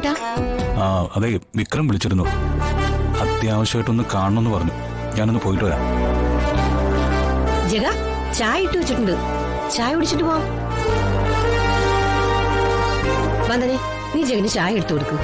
എങ്ങോട്ടാ? അതെ, വിക്രം വിളിച്ചിരുന്നു. അത്യാവശ്യമായിട്ടൊന്ന് കാണണമെന്ന് പറഞ്ഞു. ഞാനൊന്ന് പോയിട്ട് വരാം. ജഗ, ചായ ഇട്ട് വെച്ചിട്ടുണ്ട്. ചായ കുടിച്ചിട്ട് പോവാം. വന്ദനെ, നീ ജഗന് ചായ എടുത്തു കൊടുക്ക്.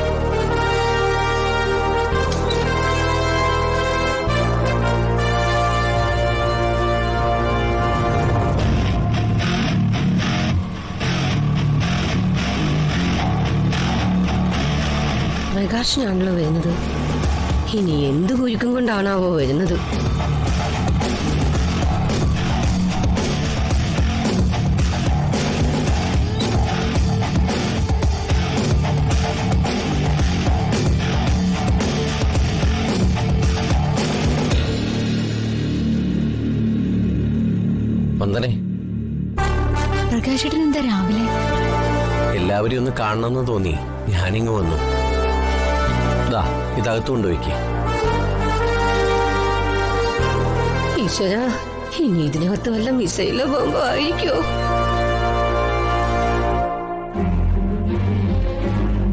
പ്രകാശനാണല്ലോ വരുന്നത്. ഇനി എന്ത് കുരുക്കം കൊണ്ടാണാവോ വരുന്നത്? വന്ദനെ, പ്രകാശേട്ടൻ എന്താ രാവിലെ? എല്ലാവരെയും ഒന്ന് കാണണമെന്ന് തോന്നി, ഞാനിങ്ങ് വന്നു. ഇതകത്ത് കൊണ്ടുപോയിക്ക്. ഈശ്വര, ഇനി ഇതിനകത്ത് വല്ല മിസൈലോ ബോംബോ ആയിരിക്കോ?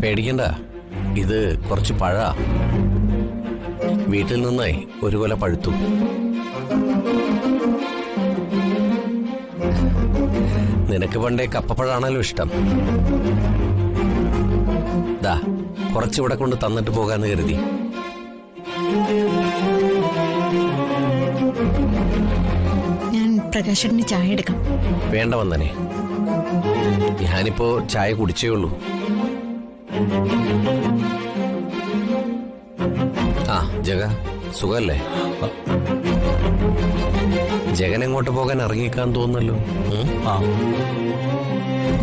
പേടിക്കണ്ട, ഇത് കുറച്ച് പഴാ. വീട്ടിൽ നിന്നായി ഒരു കൊല പഴുത്തു. നിനക്ക് പണ്ടേ കപ്പപ്പഴാണല്ലോ ഇഷ്ടം. കുറച്ചിവിടെ കൊണ്ട് തന്നിട്ട് പോകാന്ന് കരുതി. ഞാൻ പ്രകാശേട്ടന് ചായ എടുക്കാം. വേണ്ട വന്ദനെ, ഞാനിപ്പോ ചായ കുടിച്ചേ ഉള്ളൂ. ജഗ, സുഖല്ലേ? ജഗൻ എങ്ങോട്ട് പോകാൻ ഇറങ്ങിക്കാൻ തോന്നല്ലോ.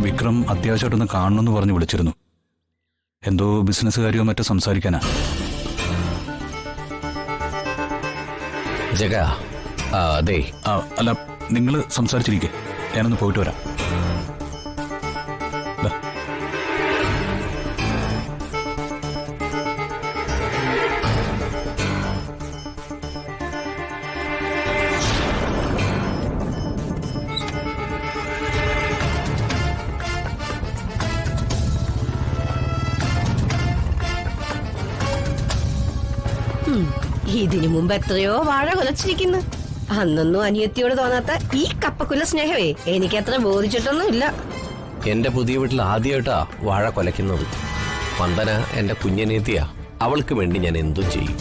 വിക്രം അത്യാവശ്യമായിട്ടൊന്ന് കാണണമെന്ന് പറഞ്ഞു വിളിച്ചിരുന്നു. എന്തോ ബിസിനസ് കാര്യമോ മറ്റോ സംസാരിക്കാനാ. ജഗ, അതെ. അല്ല, നിങ്ങൾ സംസാരിച്ചിരിക്കെ, ഞാനൊന്ന് പോയിട്ട് വരാം. ഇതിനു മുമ്പ് എത്രയോ വാഴ കുലച്ചിരിക്കുന്നു. അന്നൊന്നും അനിയത്തിയോട് തോന്നാത്ത ഈ കപ്പക്കുല സ്നേഹമേ എനിക്കത്ര ബോധിച്ചിട്ടൊന്നുമില്ല. എന്റെ പുതിയ വീട്ടിൽ ആദ്യമായിട്ടാ വാഴ കൊലയ്ക്കുന്നത്. വന്ദന എന്റെ കുഞ്ഞനിയത്തിയാ. അവൾക്ക് വേണ്ടി ഞാൻ എന്തും ചെയ്യും.